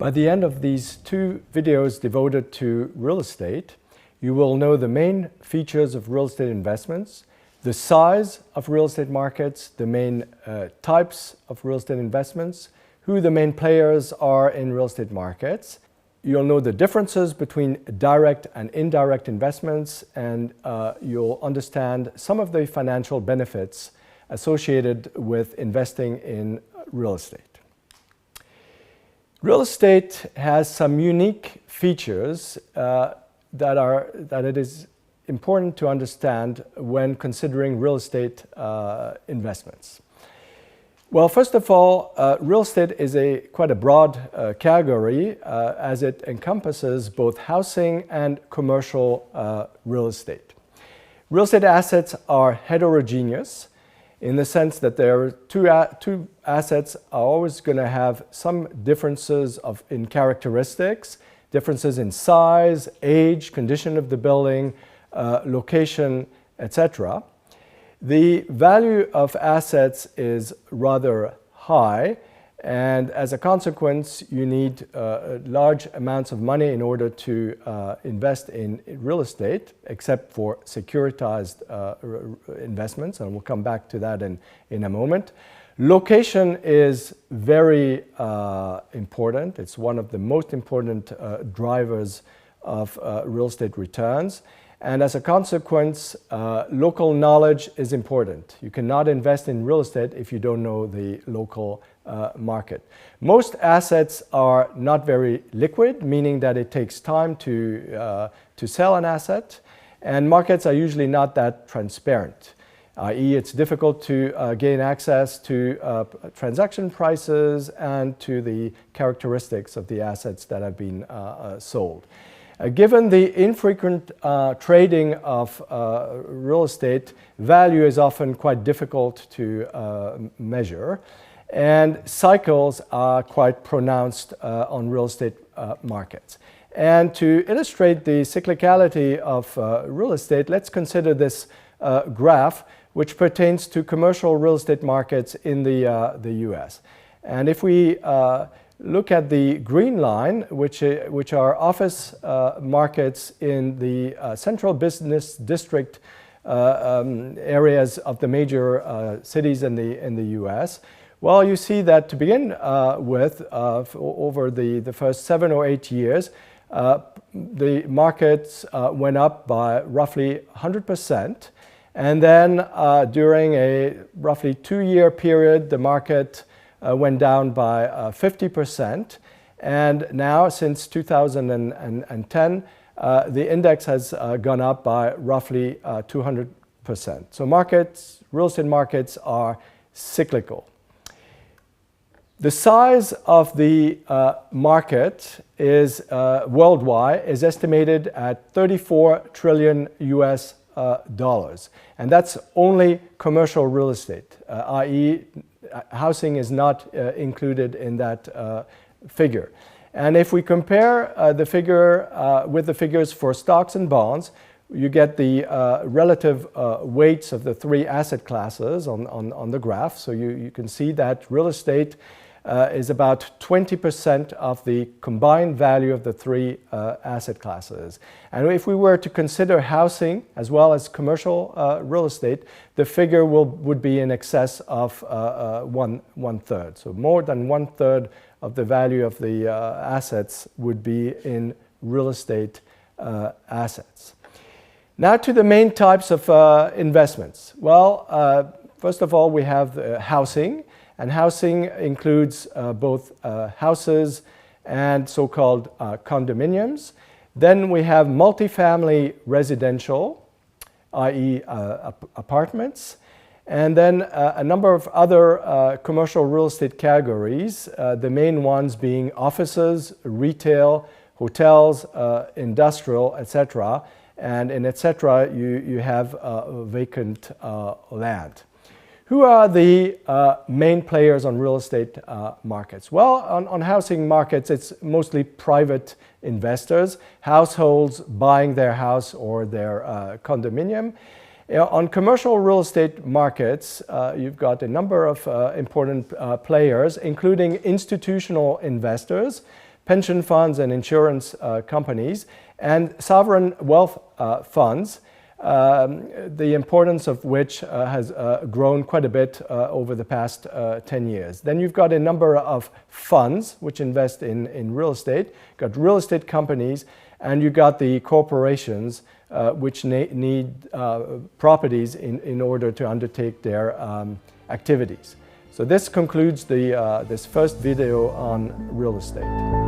By the end of these 2 videos devoted to real estate, you will know the main features of real estate investments, the size of real estate markets, the main types of real estate investments, who the main players are in real estate markets. You'll know the differences between direct and indirect investments, and you'll understand some of the financial benefits associated with investing in real estate. Real estate has some unique features that it is important to understand when considering real estate investments. Well, first of all, real estate is quite a broad category as it encompasses both housing and commercial real estate. Real estate assets are heterogeneous in the sense that there are two assets are always going to have some differences in characteristics, differences in size, age, condition of the building, location, etc. The value of assets is rather high, and as a consequence, you need large amounts of money in order to invest in real estate, except for securitized investments, and we'll come back to that in a moment. Location is very important. It's one of the most important drivers of real estate returns. And as a consequence, local knowledge is important. You cannot invest in real estate if you don't know the local market. Most assets are not very liquid, meaning that it takes time to sell an asset, and markets are usually not that transparent, i.e. it's difficult to gain access to transaction prices and to the characteristics of the assets that have been sold. Given the infrequent trading of real estate, value is often quite difficult to measure, and cycles are quite pronounced on real estate markets. And to illustrate the cyclicality of real estate, let's consider this graph, which pertains to commercial real estate markets in the US. And if we look at the green line, which are office markets in the central business district areas of the major cities in the US, well, you see that to begin with, over the first 7 or 8 years, the markets went up by roughly 100%. And then during a roughly 2-year period, the market went down by 50%, and now since 2010 the index has gone up by roughly 200%. So real estate markets are cyclical. The size of the market is worldwide is estimated at 34 trillion US dollars, and that's only commercial real estate, i.e. housing is not included in that figure. And if we compare the figure with the figures for stocks and bonds, you get the relative weights of the 3 asset classes on the graph. So you can see that real estate is about 20% of the combined value of the 3 asset classes. And if we were to consider housing as well as commercial real estate, the figure would be in excess of one third. So more than 1/3 of the value of the assets would be in real estate assets. Now to the main types of investments. Well, first of all, we have housing. And housing includes both houses and so-called condominiums. Then we have multifamily residential, i.e. apartments. And then a number of other commercial real estate categories, the main ones being offices, retail, hotels, industrial, etc. And in etc. you have vacant land. Who are the main players on real estate markets? Well, on housing markets, it's mostly private investors, households buying their house or their condominium. On commercial real estate markets, you've got a number of important players, including institutional investors, pension funds and insurance companies, and sovereign wealth funds, the importance of which has grown quite a bit over the past 10 years. Then you've got a number of funds which invest in real estate, you've got real estate companies, and you've got the corporations which need properties in order to undertake their activities. So this concludes this first video on real estate.